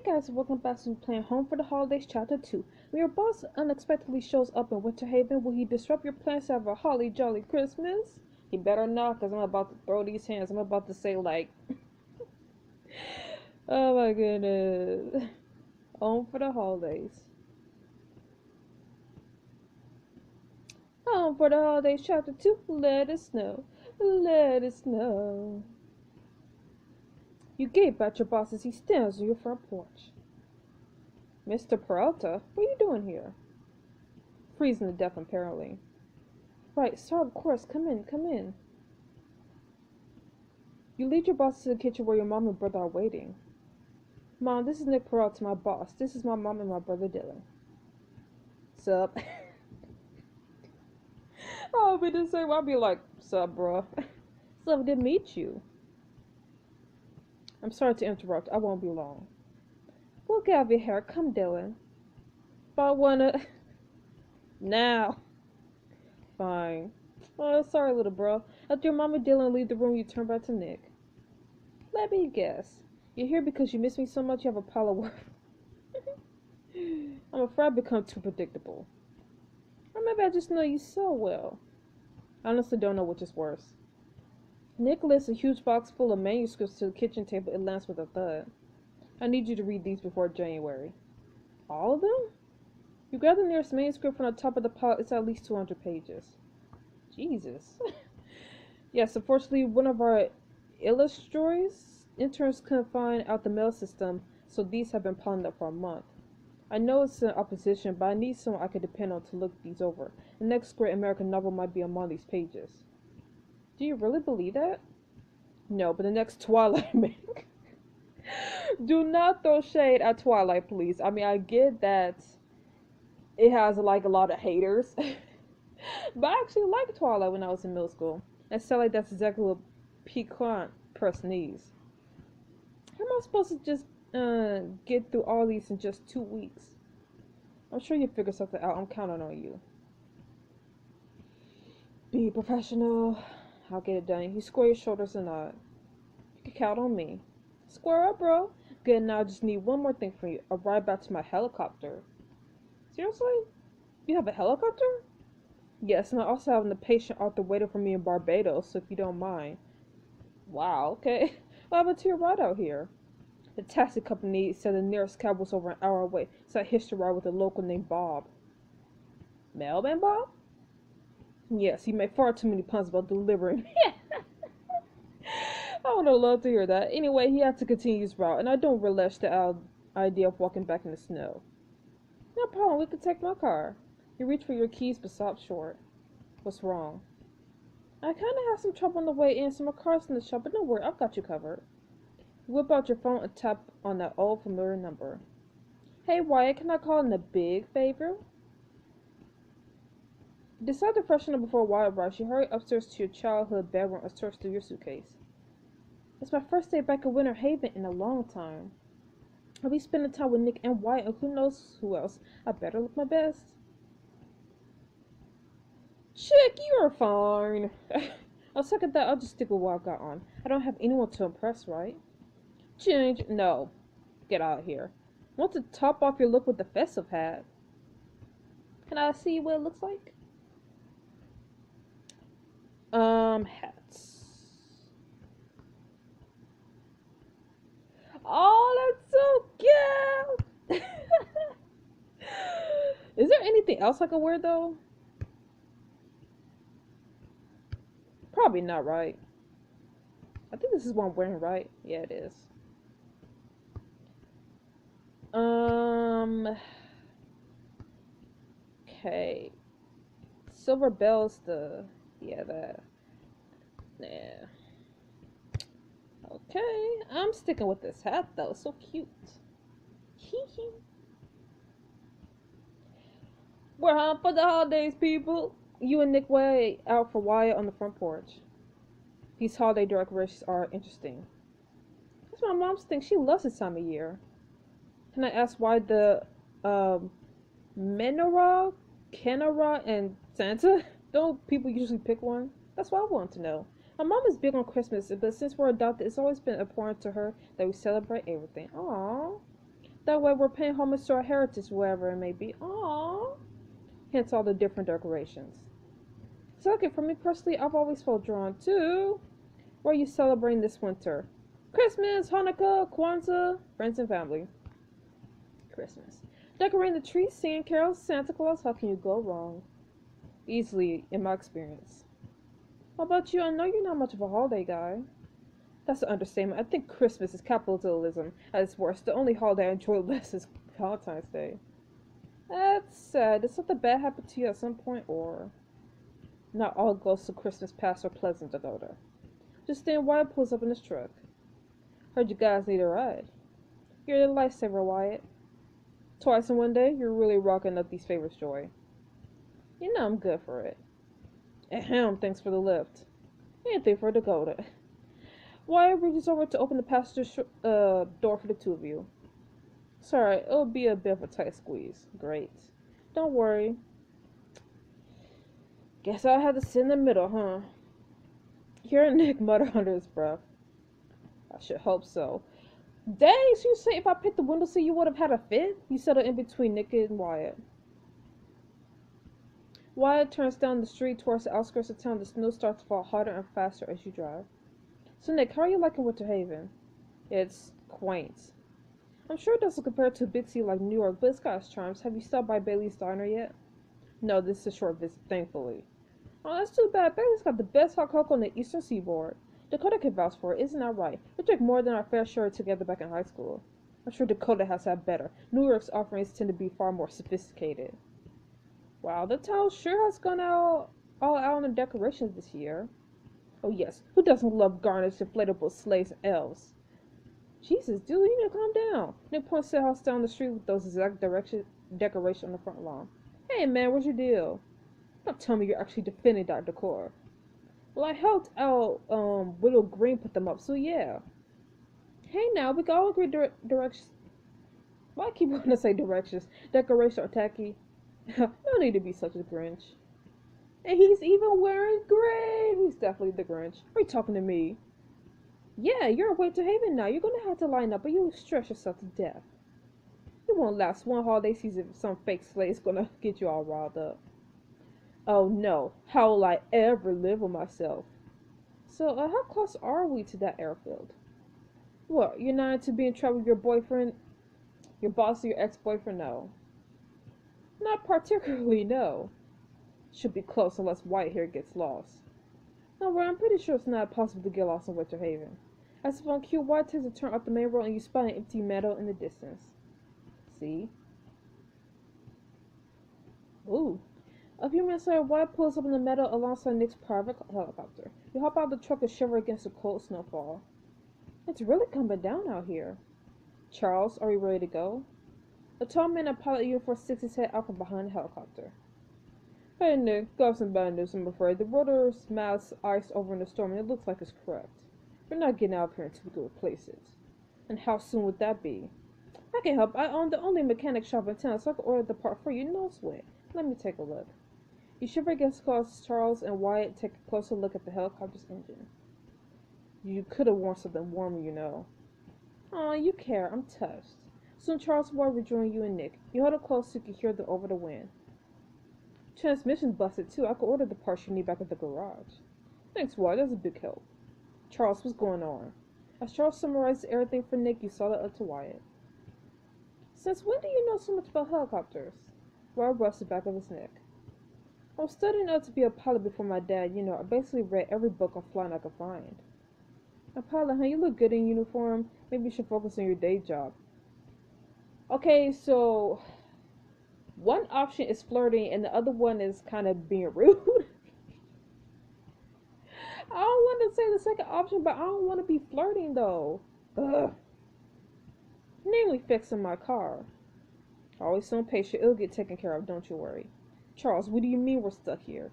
guys, welcome back to playing Home for the Holidays Chapter 2. When your boss unexpectedly shows up in Winter Haven, will he disrupt your plans to have a holly jolly Christmas? He better not, because I'm about to throw these hands. I'm about to say, like, oh my goodness. Home for the Holidays. Home for the Holidays Chapter 2. Let it snow. Let it snow. You gape at your boss as he stands on your front porch. Mr. Peralta, what are you doing here? Freezing to death, apparently. Right, sir, of course. Come in, come in. You lead your boss to the kitchen where your mom and brother are waiting. Mom, this is Nick Peralta, my boss. This is my mom and my brother Dylan. Sup? I'll be the same. I'll be like, sup, bro. It's lovely to meet you. I'm sorry to interrupt. I won't be long. We'll get out of your hair. Come, Dylan. But I wanna... Now. Fine. Oh, sorry, little bro. After your mom and Dylan leave the room, you turn back to Nick. Let me guess. You're here because you miss me so much you have a pile of work. I'm afraid I've become too predictable. Or maybe I just know you so well. I honestly don't know which is worse. Nick lifts a huge box full of manuscripts to the kitchen table. It lands with a thud. I need you to read these before January. All of them? You grab the nearest manuscript from the top of the pile. It's at least 200 pages. Jesus. Yes, unfortunately, one of our illustrators interns couldn't find out the mail system, so these have been piling up for a month. I know it's an opposition, but I need someone I can depend on to look these over. The next great American novel might be among these pages. Do you really believe that? No, but the next Twilight make. Do not throw shade at Twilight, please. I mean, I get that it has like a lot of haters, but I actually liked Twilight when I was in middle school. And so like that's exactly what piquant person needs. How am I supposed to just get through all these in just 2 weeks? I'm sure you'll figure something out. I'm counting on you. Be professional. I'll get it done. You square your shoulders and nod. You can count on me. Square up, bro. Good, now I just need one more thing from you. A ride back to my helicopter. Seriously? You have a helicopter? Yes, and I also have an patient author waiting for me in Barbados, so if you don't mind. Wow, okay. What happened to your ride out here? The taxi company said the nearest cab was over an hour away, so I hitched a ride with a local named Bob. Mailman Bob? Yes, he made far too many puns about delivering. I would have loved to hear that. Anyway, he had to continue his route, and I don't relish the idea of walking back in the snow. No problem, we could take my car. You reach for your keys but stop short. What's wrong? I kinda have some trouble on the way in, so my car's in the shop, but don't worry, I've got you covered. Whip out your phone and tap on that old familiar number. Hey Wyatt, can I call in a big favor? Decide to freshen up before Wyatt arrives. You hurry upstairs to your childhood bedroom and search through your suitcase. It's my first day back in Winter Haven in a long time. I'll be spending time with Nick and Wyatt and who knows who else. I better look my best. Chick, you're fine. I'll second that. I'll just stick with what I've got on. I don't have anyone to impress, right? Change? No. Get out of here. Want to top off your look with the festive hat? Can I see what it looks like? Hats. Oh, that's so cute! Is there anything else I could wear, though? Probably not, right? I think this is what I'm wearing, right? Yeah, it is. Okay. Silver bells, yeah, that. Yeah. Okay, I'm sticking with this hat though. So cute. Hee hee. We're home for the holidays, people. You and Nick wait out for Wyatt on the front porch. These holiday decorations are interesting. That's my mom's thing. She loves this time of year. Can I ask why the menorah, Kenora, and Santa? Don't people usually pick one? That's what I want to know. My mom is big on Christmas, but since we're adopted, it's always been important to her that we celebrate everything. Aww. That way we're paying homage to our heritage, wherever it may be. Aww. Hence all the different decorations. So, okay, for me personally, I've always felt drawn to where you celebrating this winter. Christmas, Hanukkah, Kwanzaa, friends and family. Christmas. Decorating the tree, singing carols, Santa Claus, how can you go wrong? Easily, in my experience. How about you? I know you're not much of a holiday guy. That's an understatement. I think Christmas is capitalism at its worst. The only holiday I enjoy less is Valentine's Day. That's sad. Did something bad happen to you at some point, or not all ghosts of Christmas past are pleasant to go to? Just then, Wyatt pulls up in his truck. Heard you guys need a ride. You're the lifesaver, Wyatt. Twice in one day, you're really rocking up these favors, Joy. You know I'm good for it. Ahem, thanks for the lift. Anything for Dakota. Wyatt reaches over to open the passenger door for the two of you. Sorry, it'll be a bit of a tight squeeze. Great. Don't worry. Guess I'll have to sit in the middle, huh? Hear Nick mutter under his breath. I should hope so. Dang, so you say if I picked the window seat you would have had a fit? You settle in between Nick and Wyatt. Wyatt turns down the street towards the outskirts of town. The snow starts to fall harder and faster as you drive. So Nick, how are you liking Winter Haven? It's quaint. I'm sure it doesn't compare to a big city like New York, but it's got its charms. Have you stopped by Bailey's Diner yet? No, this is a short visit, thankfully. Oh, that's too bad. Bailey's got the best hot cocoa on the eastern seaboard. Dakota can vouch for it, isn't that right? We drank more than our fair share together back in high school. I'm sure Dakota has had better. New York's offerings tend to be far more sophisticated. Wow, the town sure has gone all out on the decorations this year. Oh yes, who doesn't love garnished inflatable sleighs and elves? Jesus, dude, you need to calm down. Nick points to the house down the street with those exact decoration on the front lawn. Hey man, what's your deal? Don't tell me you're actually defending that decor. Well, I helped out Willow Green put them up, so yeah. Hey now, we can all agree directions. Why I keep wanting to say directions? Decorations are tacky. No need to be such a Grinch. And he's even wearing green. He's definitely the Grinch. Are you talking to me? Yeah, you're away to Haven now. You're gonna have to line up, or you'll stress yourself to death. You won't last one holiday season if some fake slave's gonna get you all riled up. Oh no, how will I ever live with myself? So, how close are we to that airfield? What, you're not into being in trouble with your boyfriend? Your boss or your ex-boyfriend? No. Not particularly, no. Should be close unless Wyatt here gets lost. No, well, I'm pretty sure it's not possible to get lost in Winter Haven. As if on cue, Wyatt takes a turn up the main road and you spot an empty meadow in the distance. See? Ooh. A few minutes later, Wyatt pulls up in the meadow alongside Nick's private helicopter. You hop out of the truck and shiver against the cold snowfall. It's really coming down out here. Charles, are you ready to go? A tall man in a pilot uniform sticks his head out from behind the helicopter. Hey Nick, got some bad news, I'm afraid. The rotor's mass iced over in the storm and it looks like it's cracked. We're not getting out of here until we can replace it. And how soon would that be? I can help. I own the only mechanic shop in town, so I can order the part for you. No sweat. Let me take a look. You shiver against Charles and Wyatt take a closer look at the helicopter's engine. You could have worn something warmer, you know. Aw, you care. I'm touched. Soon Charles and Wyatt rejoin you and Nick. You hold it close so you can hear them over the wind. Transmission's busted too. I could order the parts you need back at the garage. Thanks, Wyatt. That's a big help. Charles, what's going on? As Charles summarized everything for Nick, you saw it up to Wyatt. Since when do you know so much about helicopters? Wyatt brushed the back of his neck. I was studying up to be a pilot before my dad. You know, I basically read every book on flying I could find. A pilot, huh? You look good in uniform. Maybe you should focus on your day job. Okay, so one option is flirting and the other one is kind of being rude. I don't want to say the second option, but I don't want to be flirting though. Ugh. Namely fixing my car. Always so impatient, it'll get taken care of, don't you worry. Charles, what do you mean we're stuck here?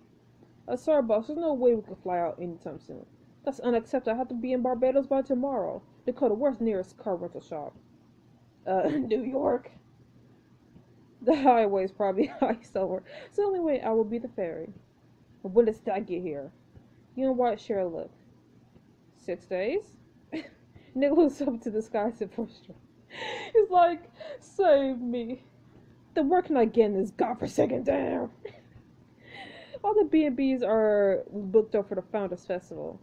Sorry boss, there's no way we can fly out anytime soon. That's unacceptable. I have to be in Barbados by tomorrow. Dakota, where's the nearest car rental shop? New York. The highway's probably iced over. So the only way I will be the ferry. But when does that get here? You and Wyatt share a look. 6 days? Nick looks up to the sky and said, He's like, save me. Then where can I get in this godforsaken town? All the B&Bs are booked up for the Founders Festival.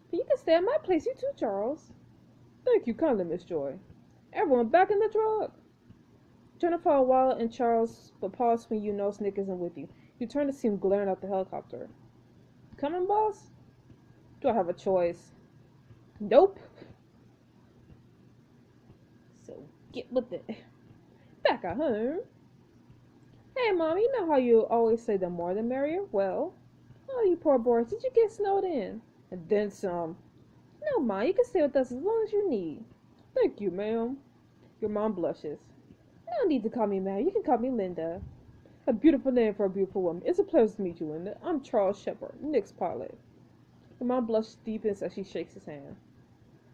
But you can stay at my place, you too, Charles. Thank you kindly, Miss Joy. Everyone back in the truck. Jennifer, Wyatt, and Charles, but pause when you notice Nick isn't with you. You turn to see him glaring out the helicopter. Coming, boss? Do I have a choice? Nope. So get with it. Back at home. Hey, Mom, you know how you always say the more the merrier? Well, oh, you poor boys, did you get snowed in? And then some. No, Mom, you can stay with us as long as you need. Thank you, ma'am. Your mom blushes. No need to call me ma'am, you can call me Linda. A beautiful name for a beautiful woman. It's a pleasure to meet you, Linda. I'm Charles Shepard, Nick's pilot. Your mom blushes deepens as she shakes his hand.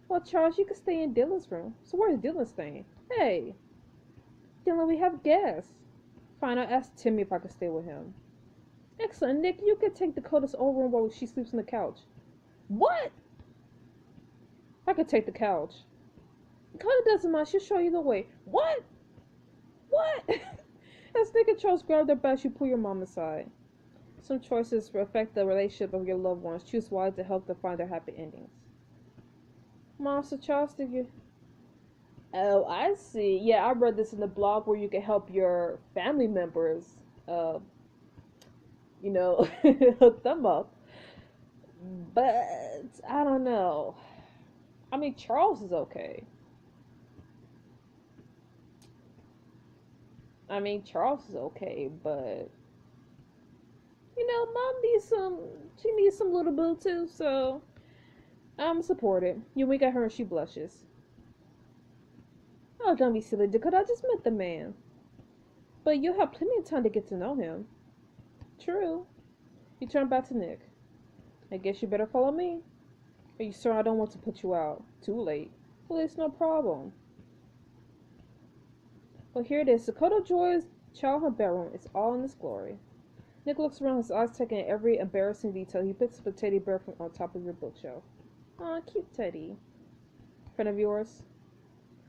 Well, Charles, you can stay in Dylan's room. So where's Dylan staying? Hey, Dylan, we have guests. Fine, I'll ask Timmy if I can stay with him. Excellent, Nick, you can take Dakota's old room while she sleeps on the couch. What? I could take the couch. Dakota doesn't mind, she'll show you the way. What? What? As Nick and Charles grab their bags, you pull your mom aside. Some choices affect the relationship of your loved ones. Choose wisely to help them find their happy endings. Mom, so Charles, did you... Oh, I see. Yeah, I read this in the blog where you can help your family members, hook them up. But, I don't know. I mean, Charles is okay. But Mom she needs some little boo too, so I'm supportive. You wink at her and she blushes. Oh, don't be silly, Dakota, I just met the man. But you'll have plenty of time to get to know him. True. You turn back to Nick. I guess you better follow me. Are you sure I don't want to put you out? Too late. Well, it's no problem. Well, here it is. Dakota Joy's childhood bedroom is all in its glory. Nick looks around, his eyes taking in every embarrassing detail. He picks up a teddy bear from on top of your bookshelf. Aw, cute teddy. Friend of yours?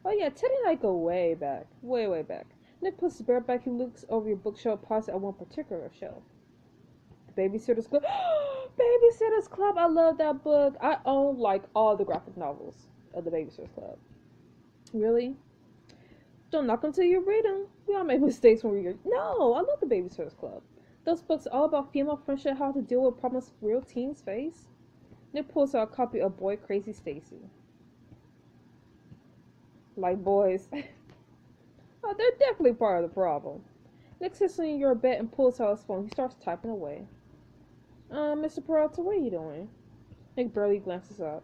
Oh yeah, Teddy and I go way back. Way, way back. Nick puts his bear back. He looks over your bookshelf, pauses at one particular shelf. The Babysitter's Club. Babysitter's Club! I love that book. I own, like, all the graphic novels of the Babysitter's Club. Really? Don't knock them till you read them. We all make mistakes when we read. No, I love the Babysitter's Club. Those books are all about female friendship, how to deal with problems real teens face. Nick pulls out a copy of Boy Crazy Stacy. Like boys. Oh, they're definitely part of the problem. Nick sits in your bed and pulls out his phone. He starts typing away. Mr. Peralta, what are you doing? Nick barely glances up.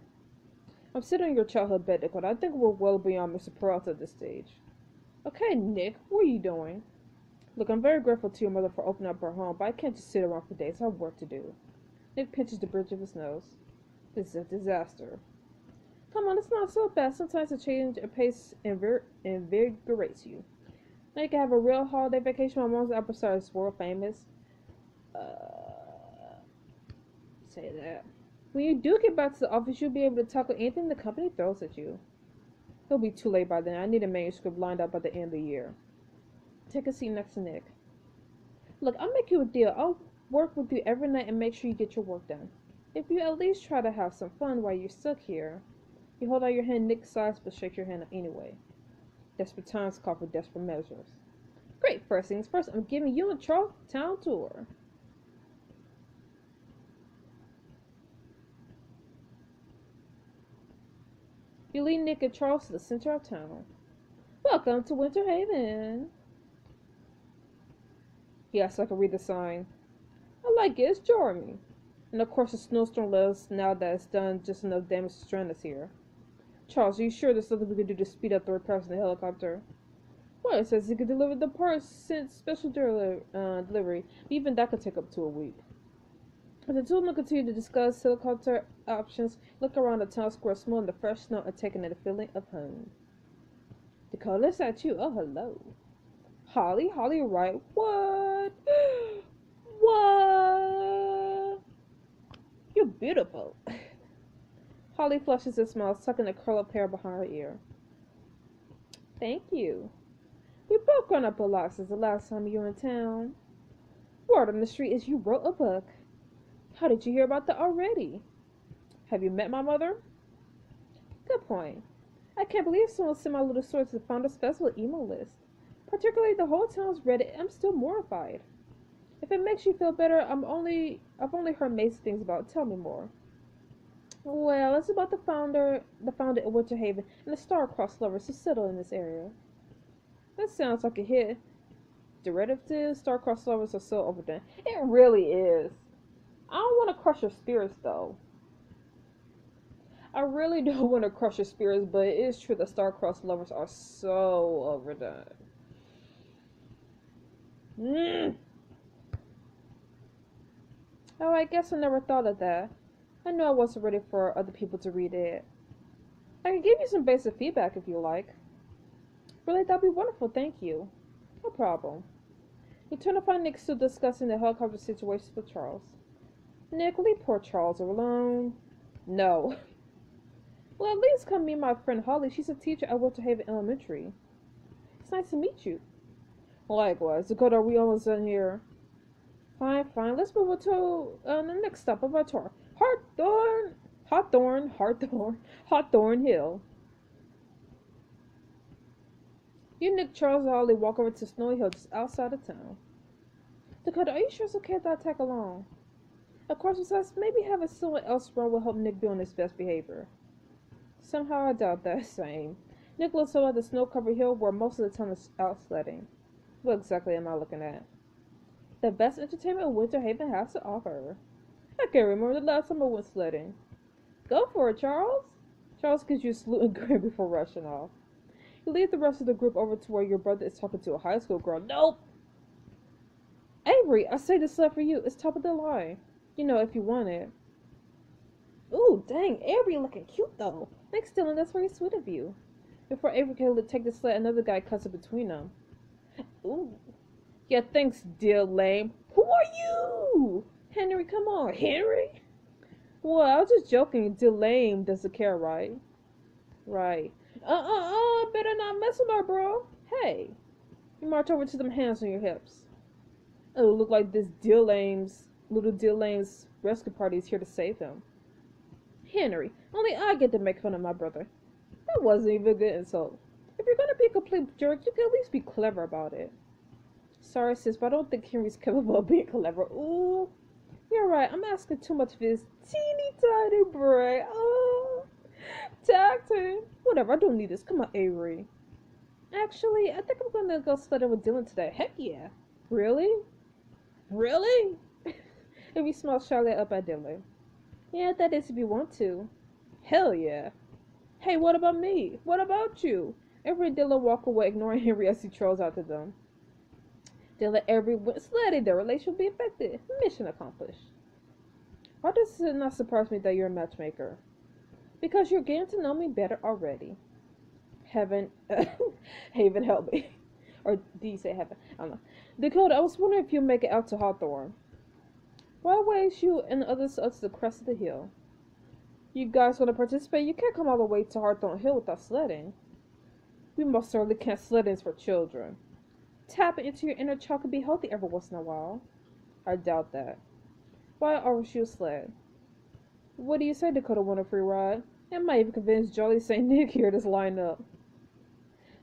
I'm sitting on your childhood bed, Dakota. I think we're well beyond Mr. Peralta at this stage. Okay, Nick, what are you doing? Look, I'm very grateful to your mother for opening up her home, but I can't just sit around for days. I have work to do. Nick pinches the bridge of his nose. This is a disaster. Come on, it's not so bad. Sometimes a change of pace invigorates you. Now you can have a real holiday vacation. My mom's episode is world famous. Say that. When you do get back to the office, you'll be able to tackle anything the company throws at you. It'll be too late by then. I need a manuscript lined up by the end of the year. Take a seat next to Nick. Look, I'll make you a deal. I'll work with you every night and make sure you get your work done. If you at least try to have some fun while you're stuck here. You hold out your hand. Nick sighs but shakes your hand anyway. Desperate times call for desperate measures. Great, first things first, I'm giving you a Charles town tour. You lead Nick and Charles to the center of town. Welcome to Winter Haven. Yes, I can read the sign. I like it, it's charming. And of course the snowstorm lets now that it's done just enough damage to strand us here. Charles, are you sure there's nothing we can do to speed up the repairs in the helicopter? Well, it says he could deliver the parts since special delivery. Even that could take up to a week. As the two of them continue to discuss helicopter options, look around the town square, smelling the fresh snow and taking in the feeling of home. Dakota, it's at you. Oh, hello. Holly, right? What? What? You're beautiful. Holly flushes and smiles, tucking a curl of hair behind her ear. Thank you. We both grown up a lot since the last time you were in town. Word on the street is you wrote a book. How did you hear about that already? Have you met my mother? Good point. I can't believe someone sent my little story to the Founders Festival email list. Particularly the whole town's read it. I'm still mortified. If it makes you feel better, I've only heard amazing things about it. Tell me more. Well, it's about the founder of Winter Haven, and the star-crossed lovers who settle in this area. That sounds like a hit. Derivatives, star-crossed lovers are so overdone. It really is. I don't want to crush your spirits, though. I really don't want to crush your spirits, but it is true that star-crossed lovers are so overdone. Oh, I guess I never thought of that. I knew I wasn't ready for other people to read it. I can give you some basic feedback if you like. Really, that'd be wonderful, thank you. No problem. You turn to find Nick still discussing the helicopter situation with Charles. Nick, leave poor Charles alone. No. Well, at least come meet my friend Holly. She's a teacher at Winter Haven Elementary. It's nice to meet you. Likewise. Dakota, are we almost done here? Fine. Let's move on to the next stop of our tour. Hawthorne Hill. You, Nick, Charles, and Holly walk over to Snowy Hill just outside of town. Dakota, are you sure it's okay if I tag along? Of course, besides, maybe having someone else around will help Nick be on his best behavior. Somehow I doubt that. Same. Nick looks over at the snow-covered hill where most of the town is out sledding. What exactly am I looking at? The best entertainment Winter Haven has to offer. I can't remember the last time I went sledding. Go for it, Charles. Charles gives you a salute and grin before rushing off. You lead the rest of the group over to where your brother is talking to a high school girl. Nope! Avery, I say this sled for you. It's top of the line. You know, if you want it. Ooh, dang, Avery looking cute though. Thanks, Dylan, that's very sweet of you. Before Avery can take the sled, another guy cuts it between them. Ooh. Yeah, thanks, dear lame. Who are you? Henry, come on. Henry? Well, I was just joking. Dear lame doesn't care, right? Right. Better not mess with her, bro. Hey. You march over to them hands on your hips. Oh, look like this little dear lame's rescue party is here to save him. Henry, only I get to make fun of my brother. That wasn't even a good insult. If you're gonna be a complete jerk, you can at least be clever about it. Sorry, sis, but I don't think Henry's capable of being clever. Ooh, you're right. I'm asking too much of his teeny tiny brain. Oh, tactic. Whatever, I don't need this. Come on, Avery. Actually, I think I'm gonna go sledding with Dylan today. Heck yeah. Really? Really? Avery smiles shyly up at Dylan. Yeah, that is if you want to. Hell yeah. Hey, what about me? What about you? Avery and Dylan walk away, ignoring Henry as he trolls after them. Dylan and Avery went sledding. Their relation will be affected. Mission accomplished. Why does it not surprise me that you're a matchmaker? Because you're getting to know me better already. Heaven, Haven, help me. Or do you say heaven? I don't know. Dakota, I was wondering if you'll make it out to Hawthorne. Why waste you and the others up to the crest of the hill? You guys want to participate? You can't come all the way to Hartfeld Hill without sledding. We most certainly can't. Sledding's for children. Tapping into your inner child can be healthy every once in a while. I doubt that. Why offers you a sled? What do you say, Dakota? Want a free ride? I might even convince Jolly St. Nick here to line up.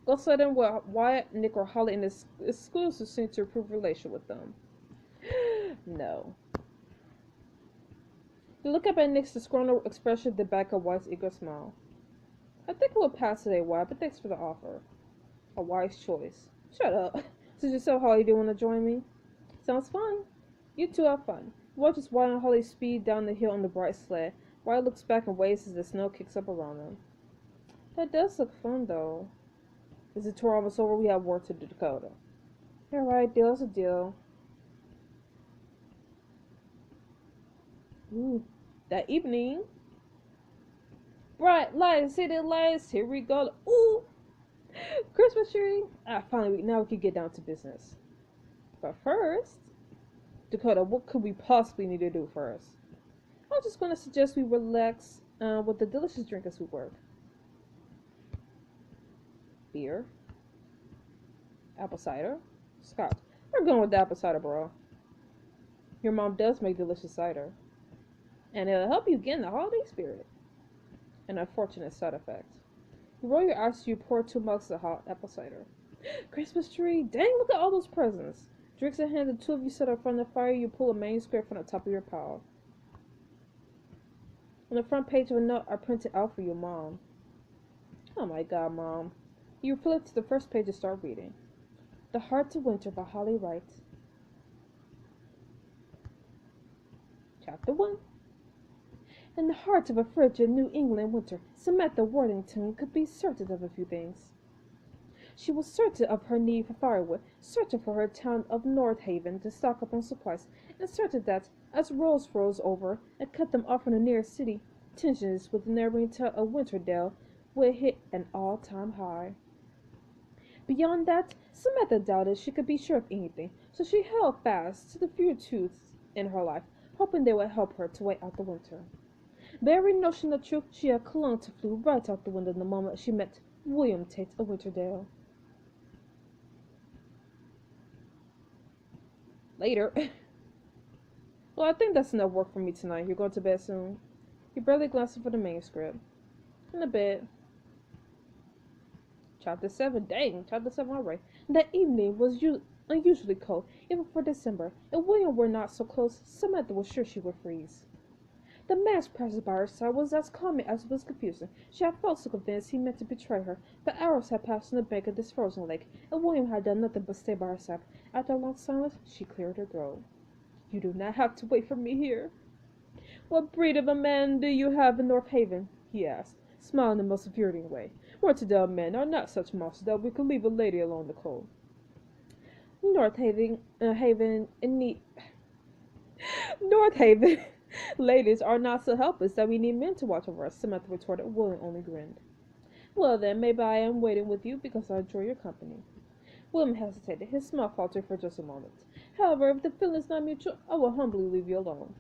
Go sledding with Wyatt, Nick, or Holly in this exclusive soon to improve relation with them. No. You look up at Nick's disgruntled expression at the back of Wyatt's eager smile. I think it will pass today, Wyatt, but thanks for the offer. A wise choice. Shut up. Since you so Holly, do you want to join me? Sounds fun. You two have fun. Watch as Wyatt and Holly speed down the hill on the bright sled. Wyatt looks back and waves as the snow kicks up around them. That does look fun, though. Is the tour almost over? We have work to do, Dakota. You're right, deal's a deal. Ooh, that evening. Bright lights, city lights, here we go. Ooh, Christmas tree. Finally, now we can get down to business. But first, Dakota, what could we possibly need to do first? I'm just going to suggest we relax with a delicious drink as we work. Beer. Apple cider? Scott, we're going with the apple cider, bro. Your mom does make delicious cider. And it'll help you get in the holiday spirit. An unfortunate side effect. You roll your eyes as you pour 2 mugs of hot apple cider. Christmas tree! Dang, look at all those presents! Drinks in hand, the two of you sit up front of the fire. You pull a manuscript from the top of your pile. On the front page of a note are printed out for your mom. Oh my god, Mom. You flip to the first page and start reading. The Heart of Winter by Holly Wright. Chapter 1. In the heart of a frigid New England winter, Samantha Worthington could be certain of a few things. She was certain of her need for firewood, certain for her town of North Haven to stock up on supplies, and certain that, as roads froze over and cut them off from the nearest city, tensions with the neighboring town of Winterdale would hit an all-time high. Beyond that, Samantha doubted she could be sure of anything, so she held fast to the few truths in her life, hoping they would help her to wait out the winter. The very notion of truth she had clung to flew right out the window the moment she met William Tate of Winterdale. Later. Well, I think that's enough work for me tonight. You're going to bed soon? You barely glanced for the manuscript. In a bit. Chapter 7. Dang, Chapter 7 already. That evening was unusually cold, even for December. If William were not so close, Samantha was sure she would freeze. The man's presence by her side was as calming as it was confusing. She had felt so convinced he meant to betray her. But hours had passed on the bank of this frozen lake, and William had done nothing but stay by her side. After a long silence, she cleared her throat. You do not have to wait for me here. What breed of a man do you have in North Haven? He asked, smiling in the most infuriating way. Winterdale men are not such monsters that we could leave a lady alone in the cold. North Haven ladies are not so helpless that we need men to watch over us, Samantha retorted. William only grinned. Well then, maybe I am waiting with you because I enjoy your company. William hesitated, his smile faltered for just a moment. However, if the feeling is not mutual, I will humbly leave you alone.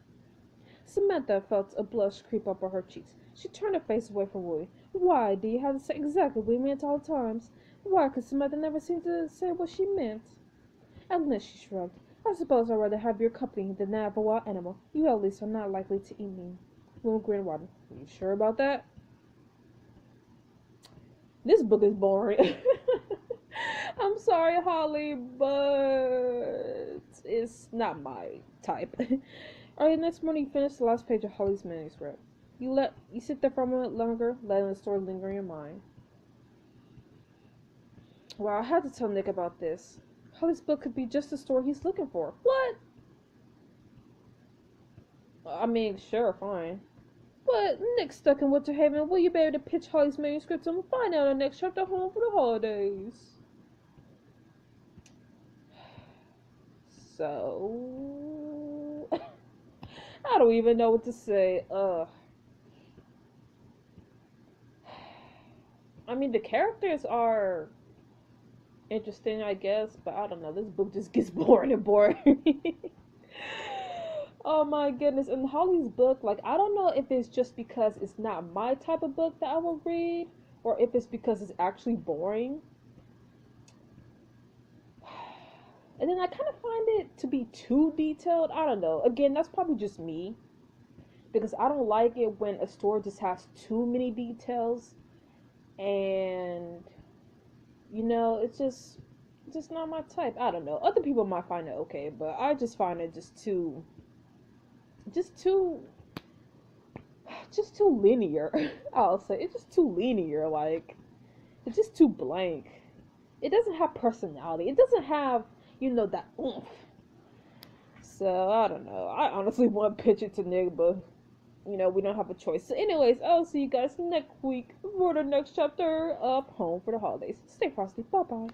Samantha felt a blush creep up on her cheeks. She turned her face away from William. Why do you have to say exactly what you meant all the times? Why could Samantha never seem to say what she meant? At length she shrugged. I suppose I'd rather have your company than that of a wild animal. You at least are not likely to eat me. William grinned wide. Are you sure about that? This book is boring. I'm sorry, Holly, but it's not my type. Early the next morning, you finish the last page of Holly's manuscript. You sit there for a moment longer, letting the story linger in your mind. Well, I had to tell Nick about this. Holly's book could be just the story he's looking for. What? I mean, sure, fine. But Nick's stuck in Winter Haven. Will you be able to pitch Holly's manuscript and find out the next chapter home for the holidays? So... I don't even know what to say. I mean, the characters are interesting, I guess, but I don't know. This book just gets boring and boring. Oh my goodness. And Holly's book, like, I don't know if it's just because it's not my type of book that I will read, or if it's because it's actually boring. And then I kind of find it to be too detailed. I don't know. Again, that's probably just me. Because I don't like it when a story just has too many details. And, you know, it's just not my type. I don't know. Other people might find it okay. But I just find it just too linear. I'll say. It's just too linear. Like, it's just too blank. It doesn't have personality. It doesn't have... you know, that oomph. So, I don't know. I honestly want to pitch it to Nick, but, you know, we don't have a choice. So, anyways, I'll see you guys next week for the next chapter of Home for the Holidays. Stay frosty. Bye-bye.